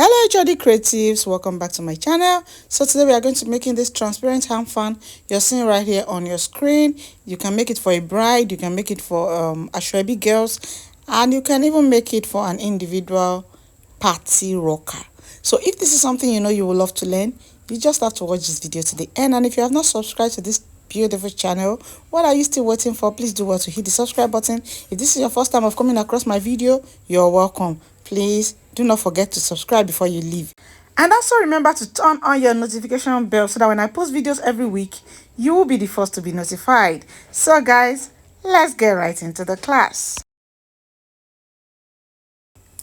Hello HOD creatives, welcome back to my channel. So today we are going to be making this transparent hand fan you're seeing right here on your screen. You can make it for a bride, you can make it for ashwebi girls, and you can even make it for an individual party rocker. So if this is something you know you will love to learn, you just have to watch this video to the end. And if you have not subscribed to this beautiful channel, what are you still waiting for? Please do well to hit the subscribe button. If this is your first time of coming across my video, you're welcome. Please do not forget to subscribe before you leave, and also remember to turn on your notification bell so that when I post videos every week, you will be the first to be notified. So guys, let's get right into the class.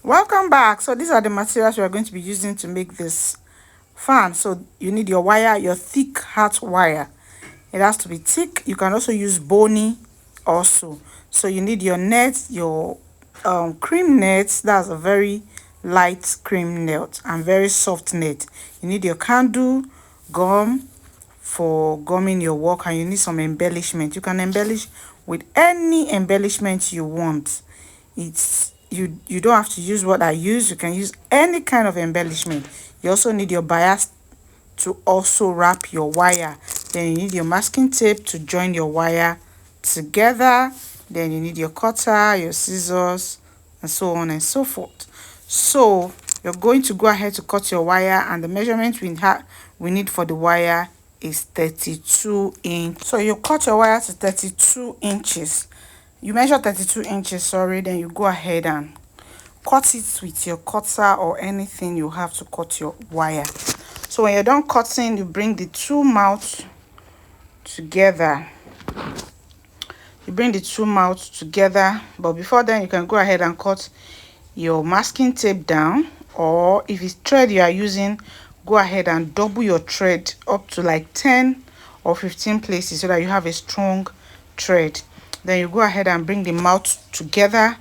Welcome back. So these are the materials we are going to be using to make this fan. So you need your wire, your thick heart wire. It has to be thick. You can also use bony also. So you need your net, your cream net. That's a very light cream net and very soft net. You need your candle, gum for gumming your work, and you need some embellishment. You can embellish with any embellishment you want. You don't have to use what I use. You can use any kind of embellishment. You also need your bias to also wrap your wire. Then you need your masking tape to join your wire together. Then you need your cutter, your scissors, and so on and so forth. So you're going to go ahead to cut your wire, and the measurement we need for the wire is 32 inch. So you cut your wire to 32 inches. You measure 32 inches, sorry, then you go ahead and cut it with your cutter or anything you have to cut your wire. So when you're done cutting, you bring the two mouths together. But before then, you can go ahead and cut your masking tape down, or if it's thread you are using, go ahead and double your thread up to like 10 or 15 places so that you have a strong thread. Then you go ahead and bring the mouth together,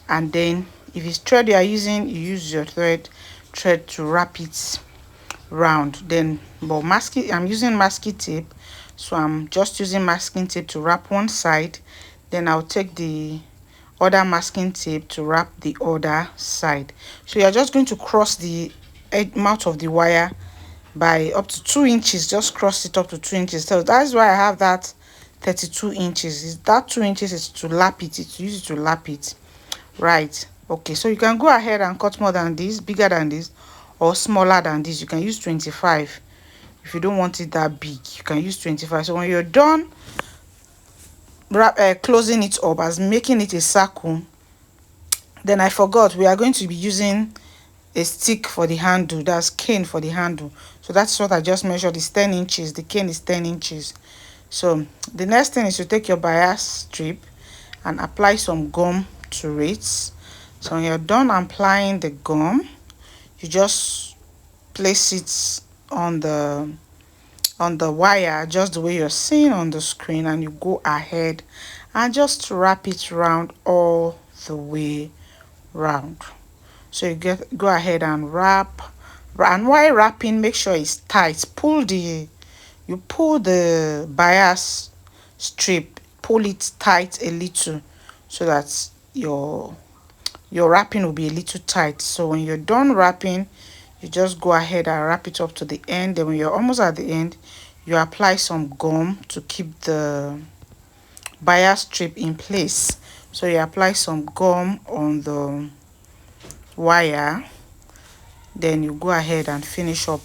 and then if it's thread you are using, you use your thread to wrap it round. Then but I'm using masking tape, so I'm just using masking tape to wrap one side. Then I'll take the other masking tape to wrap the other side. So you're just going to cross the mouth of the wire by up to 2 inches. Just cross it up to 2 inches. So that's why I have that 32 inches. That 2 inches is to lap it. It's used to lap it, right? Okay, so you can go ahead and cut more than this, bigger than this, or smaller than this. You can use 25. If you don't want it that big, you can use 25. So when you're done closing it up as making it a circle, then I forgot we are going to be using a stick for the handle. That's cane for the handle. So that's what I just measured. Is 10 inches. The cane is 10 inches. So the next thing is to take your bias strip and apply some gum to it. So when you're done applying the gum, you just place it on the wire just the way you're seeing on the screen, and you go ahead and just wrap it round all the way round. So you go ahead and wrap, and while wrapping, make sure it's tight. You pull the bias strip, pull it tight a little so that your wrapping will be a little tight. So when you're done wrapping, you just go ahead and wrap it up to the end. Then when you're almost at the end, you apply some gum to keep the bias strip in place. So you apply some gum on the wire, then you go ahead and finish up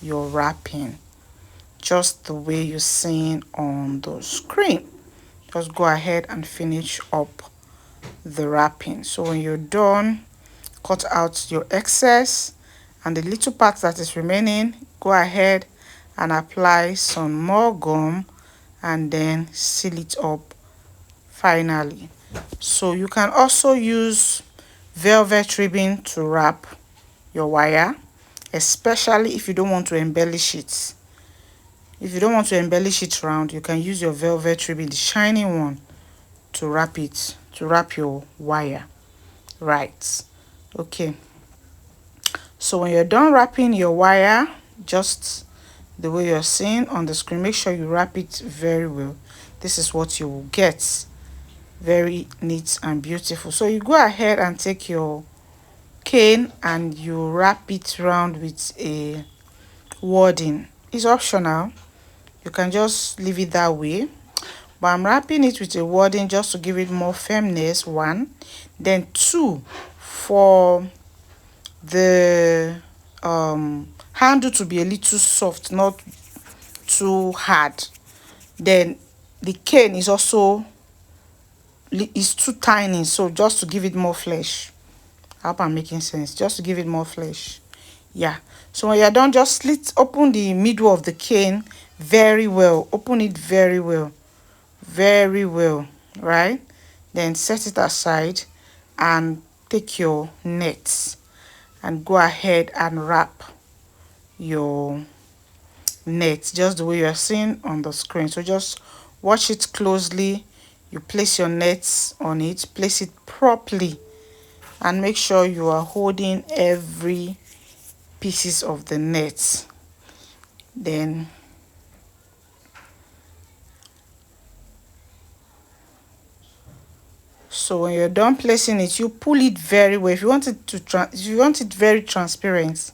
your wrapping just the way you're seeing on the screen. Just go ahead and finish up the wrapping. So when you're done, cut out your excess, and the little part that is remaining, go ahead and apply some more gum and then seal it up finally. So you can also use velvet ribbon to wrap your wire, especially if you don't want to embellish it. If you don't want to embellish it round, you can use your velvet ribbon, the shiny one, to wrap your wire, right? Okay, so when you're done wrapping your wire just the way you're seeing on the screen, make sure you wrap it very well. This is what you will get, very neat and beautiful. So you go ahead and take your cane and you wrap it round with a wording. It's optional, you can just leave it that way, but I'm wrapping it with a wording just to give it more firmness, one. Then two, for the handle to be a little soft, not too hard. Then the cane is also is too tiny, so just to give it more flesh. I hope I'm making sense. Just to give it more flesh. Yeah. So when you're done, just open the middle of the cane very well. Open it very well. Very well. Right? Then set it aside and take your net and go ahead and wrap your net just the way you're seeing on the screen. So just watch it closely. You place your nets on it, place it properly, and make sure you are holding every pieces of the net. Then so when you're done placing it, you pull it very well. If you want it to if you want it very transparent,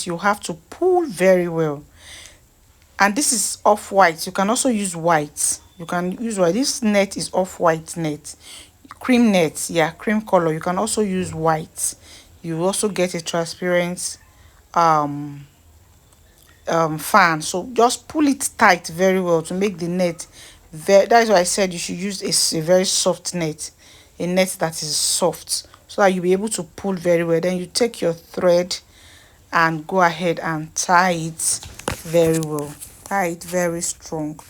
you have to pull very well. And this is off white. You can also use white. You can use white. This net is off white net, cream net. Yeah, cream color. You can also use white. You also get a transparent um fan. So just pull it tight very well to make the net very, that's why I said you should use a very soft net, a net that is soft, so that you'll be able to pull very well. Then you take your thread and go ahead and tie it very well, tie it very strong.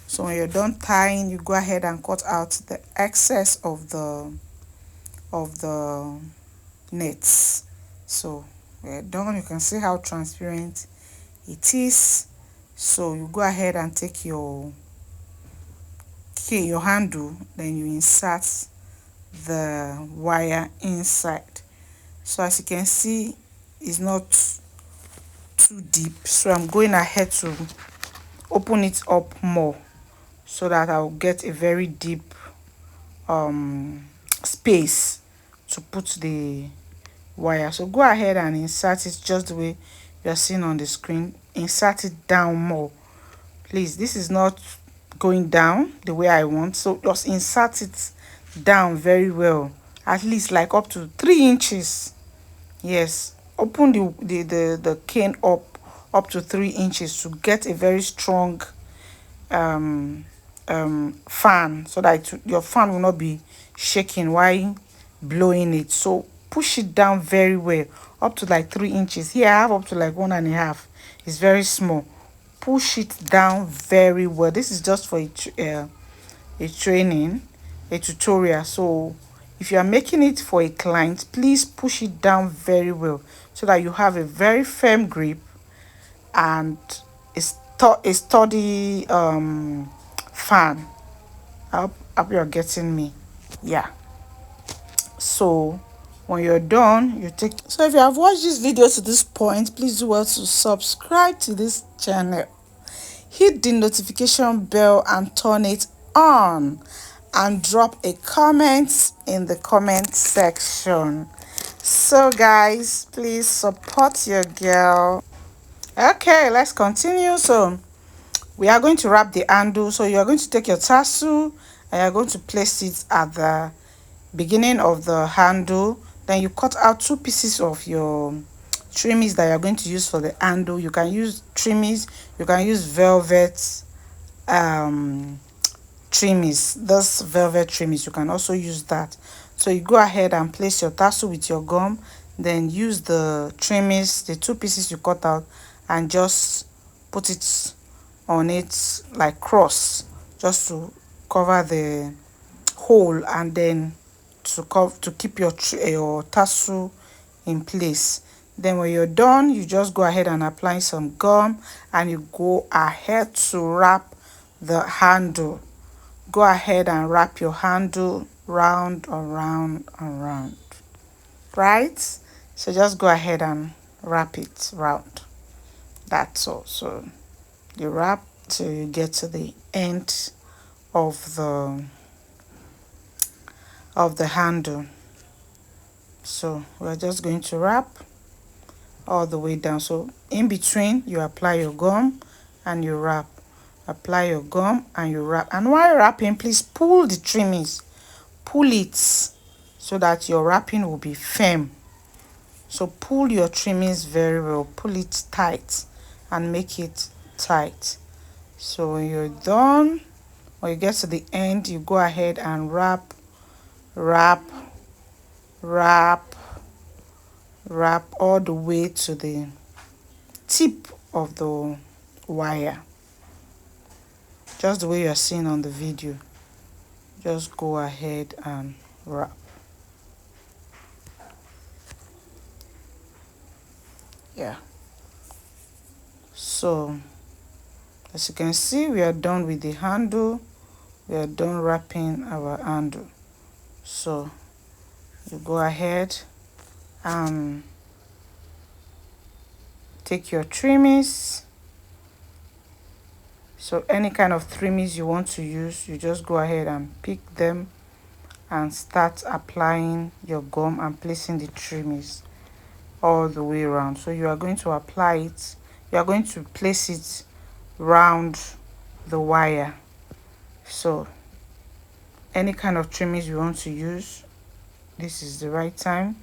So when you're done tying, you go ahead and cut out the excess of the nets. So we're done. You can see how transparent it is. So you go ahead and take your handle, then you insert the wire inside. So as you can see, it's not too deep, so I'm going ahead to open it up more so that I'll get a very deep space to put the wire. So go ahead and insert it just the way you're seeing on the screen. Insert it down more, please. This is not going down the way I want, so just insert it down very well, at least like up to 3 inches. Yes, open the cane up to 3 inches to get a very strong fan, so that your fan will not be shaking while blowing it. So push it down very well, up to like 3 inches. Here I have up to like 1.5. It's very small. Push it down very well. This is just for a training, a tutorial. So if you are making it for a client, please push it down very well so that you have a very firm grip and a sturdy fan. I hope you're getting me. Yeah. So when you're done, you take, so if you have watched this video to this point, please do well to subscribe to this channel, hit the notification bell and turn it on, and drop a comment in the comment section. So guys, please support your girl. Okay, let's continue. So we are going to wrap the handle. So you are going to take your tassel and you're going to place it at the beginning of the handle. Then you cut out 2 pieces of your trimmies that you're going to use for the handle. You can use trimmies, you can use velvet trimmies. This velvet trimmies, you can also use that. So you go ahead and place your tassel with your gum, then use the trimmies, the 2 pieces you cut out, and just put it on it like cross, just to cover the hole, and then to keep your tassel in place. Then when you're done, you just go ahead and apply some gum, and you go ahead to wrap the handle. Go ahead and wrap your handle round and round and round, right? So just go ahead and wrap it round. That's all. So you wrap till you get to the end of the handle. So we're just going to wrap all the way down. So in between, you apply your gum and you wrap. Apply your gum and you wrap. And while wrapping, please pull the trimmings. Pull it so that your wrapping will be firm. So pull your trimmings very well. Pull it tight and make it tight. So when you're done, when you get to the end, you go ahead and wrap, wrap, wrap, wrap all the way to the tip of the wire, just the way you're seeing on the video. Just go ahead and wrap. Yeah, so as you can see, we are done with the handle. We are done wrapping our handle. So you go ahead and take your trimmings. So any kind of trimmings you want to use, you just go ahead and pick them and start applying your gum and placing the trimmings all the way around. So you are going to apply it, you are going to place it round the wire. So any kind of trimmings you want to use, this is the right time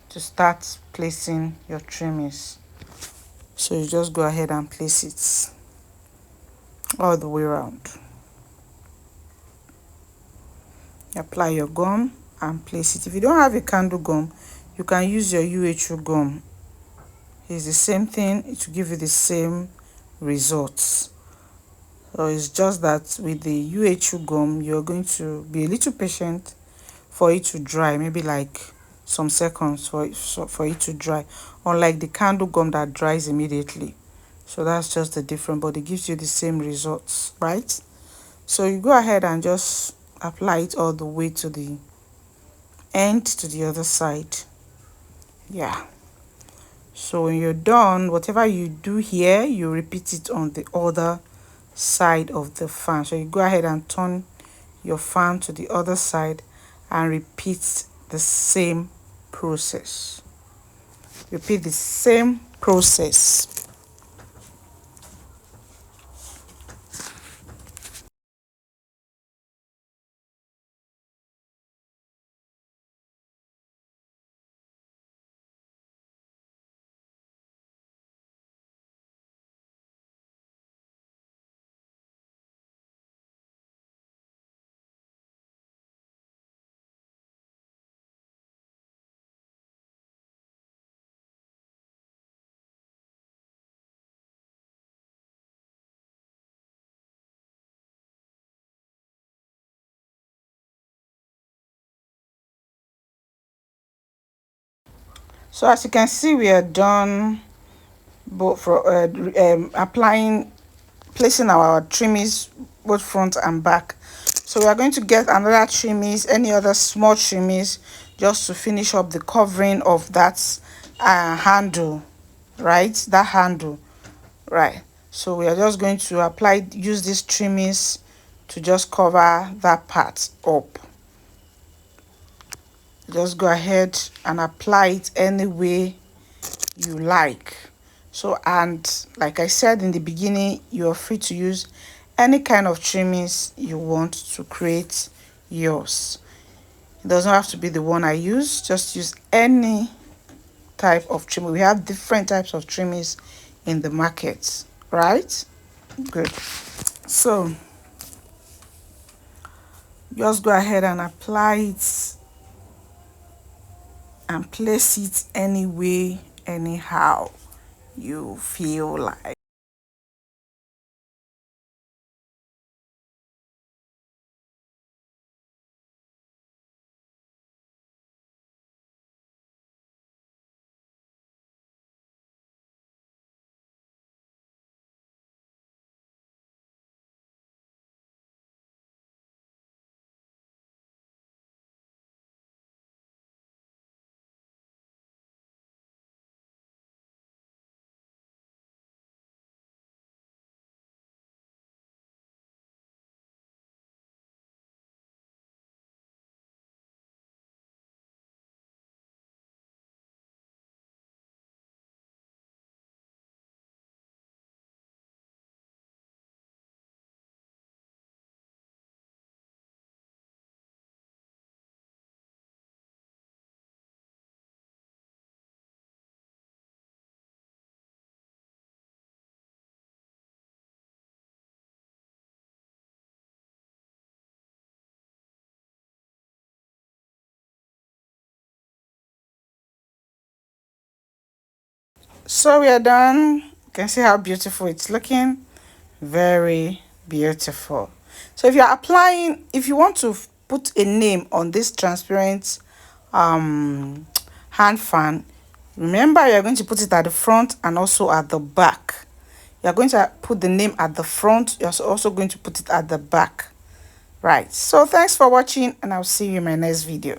to start placing your trimmings. So you just go ahead and place it all the way around. Apply your gum and place it. If you don't have a candle gum, you can use your UHU gum. It's the same thing, it will give you the same results. So it's just that with the UHU gum, you're going to be a little patient for it to dry, maybe like some seconds for it to dry, unlike the candle gum that dries immediately. So that's just the difference, but it gives you the same results, right? So you go ahead and just apply it all the way to the end, to the other side. Yeah, so when you're done, whatever you do here, you repeat it on the other side of the fan. So you go ahead and turn your fan to the other side and repeat the same process. Repeat the same process. So as you can see, we are done both for placing our trimmings both front and back. So we are going to get another trimmings, any other small trimmings, just to finish up the covering of that handle, right? That handle, right? So we are just going to use these trimmings to just cover that part up. Just go ahead and apply it any way you like. So, and like I said in the beginning, you're free to use any kind of trimmings you want to create yours. It doesn't have to be the one I use, just use any type of trimming. We have different types of trimmings in the market, right? Good. So just go ahead and apply it and place it any way, anyhow you feel like. So we are done. You can see how beautiful it's looking. Very beautiful. So if you're applying, if you want to put a name on this transparent hand fan, remember you're going to put it at the front and also at the back. You're going to put the name at the front. You're also going to put it at the back. Right. So thanks for watching, and I'll see you in my next video.